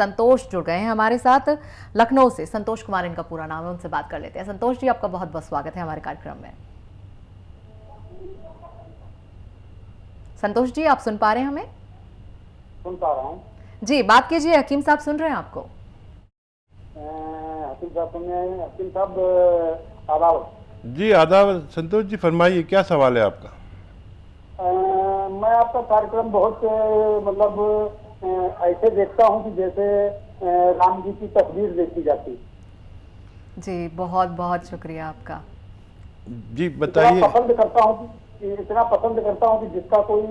संतोष जुड़ गए हैं हमारे साथ लखनऊ से। संतोष कुमार इनका पूरा नाम है, उनसे बात कर लेते हैं। संतोष जी, आपका बहुत बहुत स्वागत है हमारे कार्यक्रम में। संतोष जी, आप सुन पा रहे हैं हमें? सुन पा रहा हूँ जी, बात कीजिए। हकीम साहब सुन रहे हैं आपको। हकीम साहब सुन रहे हैं। हकीम साहब आदाब। जी आदाब। संतोष जी फरमाइए, क्या सवाल है आपका? मैं आपका कार्यक्रम बहुत ऐसे देखता हूँ कि जैसे राम जी की तस्वीर देखी जाती। जी, बहुत बहुत शुक्रिया आपका। जी बताइए। इतना पसंद करता हूँ कि जिसका कोई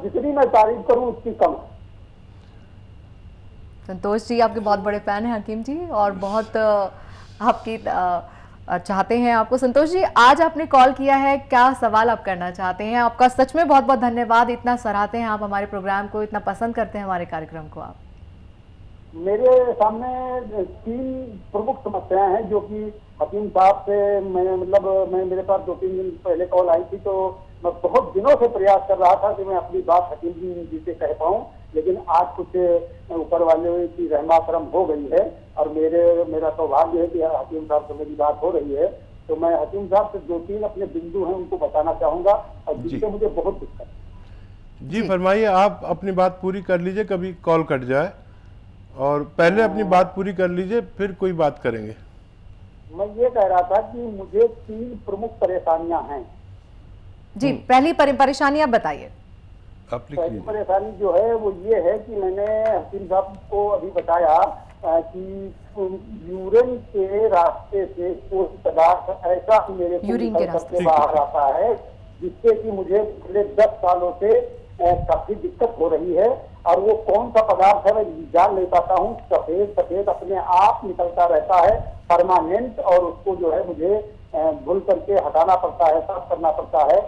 जितनी मैं तारीफ करूँ उसकी कम है। संतोष जी आपके बहुत बड़े फैन हैं हकीम जी, और बहुत आपकी चाहते हैं आपको। संतोष जी, आज आपने कॉल किया है, क्या सवाल आप करना चाहते हैं? आपका सच में बहुत बहुत धन्यवाद। इतना सराहते हैं आप हमारे प्रोग्राम को, इतना पसंद करते हैं हमारे कार्यक्रम को आप। मेरे सामने 3 प्रमुख समस्याएं हैं जो कि हकीम साहब से मैं मेरे पास 2-3 दिन पहले कॉल आई थी, तो मैं बहुत दिनों से प्रयास कर रहा था कि मैं अपनी बात हकीम जी से कह पाऊं, लेकिन आज कुछ ऊपर वाले की रहमा करम हो गई है और मेरा सौभाग्य है कि हकीम साहब से मेरी बात हो रही है। तो मैं हकीम साहब से 2-3 अपने बिंदु हैं उनको बताना चाहूंगा और जिससे मुझे बहुत दिक्कत है। जी फरमाइए, आप अपनी बात पूरी कर लीजिए, कभी कॉल कट जाए, और पहले अपनी बात पूरी कर लीजिए, फिर कोई बात करेंगे। मैं ये कह रहा था कि मुझे 3 प्रमुख परेशानियां हैं। जी, पहली परेशानी आप बताइए। पहली परेशानी जो है वो ये है कि मैंने हकीम साहब को अभी बताया कि यूरिन के रास्ते से कोई पदार्थ ऐसा मेरे को बाहर आता है जिससे कि मुझे पिछले 10 सालों से काफी दिक्कत हो रही है, और वो कौन सा पदार्थ है मैं जान नहीं पाता हूँ। सफेद अपने आप निकलता रहता है परमानेंट, और उसको जो है मुझे धुल करके हटाना पड़ता है, साफ करना पड़ता है।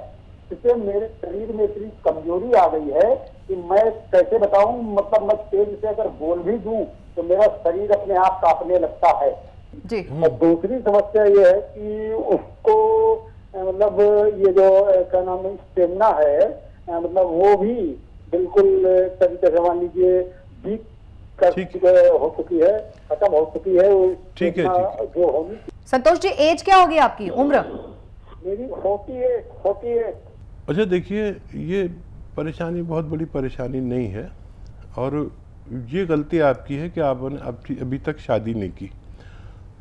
इससे मेरे शरीर में इतनी कमजोरी आ गई है कि मैं कैसे बताऊं, मैं तेज से अगर बोल भी दूं तो मेरा शरीर अपने आप कांपने लगता है जी। और दूसरी समस्या ये है कि उसको ये जो क्या नाम है स्टेमिना है, वो भी बिल्कुल तरीके से मान लीजिए हो चुकी है, खत्म हो चुकी है। ठीक है जो होगी। संतोष जी, एज क्या होगी आपकी, उम्र? मेरी 48। अच्छा देखिए, ये परेशानी बहुत बड़ी परेशानी नहीं है, और ये गलती आपकी है कि आपने अभी तक शादी नहीं की।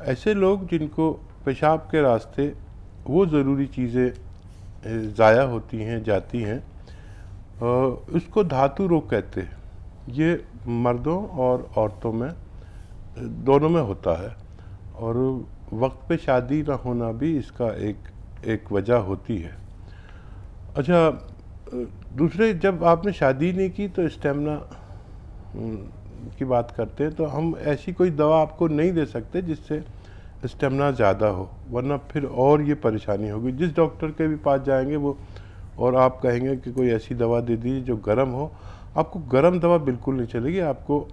ऐसे लोग जिनको पेशाब के रास्ते वो ज़रूरी चीज़ें ज़ाया होती हैं, जाती हैं, उसको धातु रोग कहते हैं। ये मर्दों और औरतों में दोनों में होता है, और वक्त पे शादी ना होना भी इसका एक वजह होती है। अच्छा, दूसरे, जब आपने शादी नहीं की तो स्टेमिना की बात करते हैं, तो हम ऐसी कोई दवा आपको नहीं दे सकते जिससे स्टेमिना ज़्यादा हो, वरना फिर और ये परेशानी होगी। जिस डॉक्टर के भी पास जाएंगे वो और आप कहेंगे कि कोई ऐसी दवा दे दीजिए जो गर्म हो, आपको गर्म दवा बिल्कुल नहीं चलेगी। आपको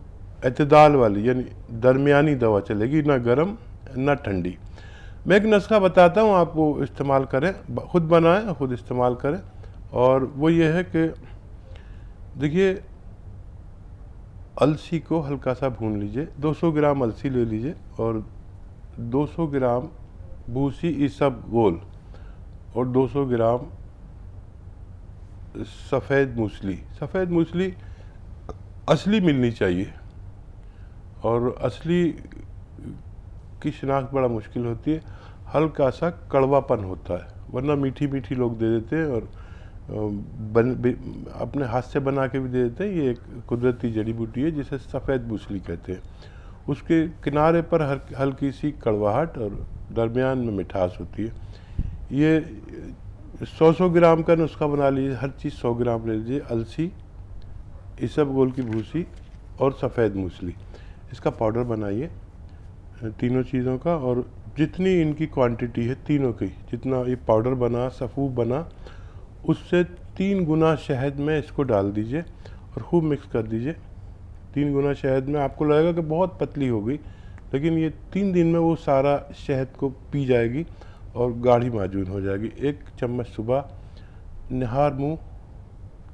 एतदाल वाली यानी दरमियानी दवा चलेगी, ना गर्म ना ठंडी। मैं एक नुस्खा बताता हूँ, आप वो इस्तेमाल करें, खुद बनाएं, खुद इस्तेमाल करें। और वो ये है कि देखिए, अलसी को हल्का सा भून लीजिए, 200 ग्राम अलसी ले लीजिए, और 200 ग्राम भूसी इसबगोल, और 200 ग्राम सफ़ेद मूसली असली मिलनी चाहिए, और असली की शिनाख्त बड़ा मुश्किल होती है। हल्का सा कड़वापन होता है, वरना मीठी मीठी लोग दे देते हैं, और अपने हाथ से बना के भी दे देते हैं। ये एक कुदरती जड़ी बूटी है जिसे सफ़ेद मूसली कहते हैं। उसके किनारे पर हल्की सी कड़वाहट और दरमियान में मिठास होती है। ये 100 ग्राम का नुस्खा बना लीजिए, हर चीज़ 100 ग्राम ले लीजिए, अलसी, इसबगोल की भूसी और सफ़ेद मूसली, इसका पाउडर बनाइए तीनों चीज़ों का, और जितनी इनकी क्वांटिटी है तीनों की, जितना ये पाउडर बना, सफ़ूफ बना, उससे 3 गुना शहद में इसको डाल दीजिए और खूब मिक्स कर दीजिए। 3 गुना शहद में आपको लगेगा कि बहुत पतली हो गई, लेकिन ये 3 दिन में वो सारा शहद को पी जाएगी और गाढ़ी माजून हो जाएगी। 1 चम्मच सुबह, निहार मुँह,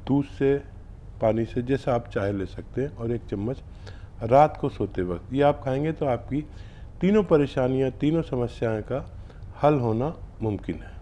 दूध से, पानी से, जैसा आप चाहे ले सकते हैं, और 1 चम्मच रात को सोते वक्त। ये आप खाएंगे तो आपकी तीनों परेशानियां, तीनों समस्याएं का हल होना मुमकिन है।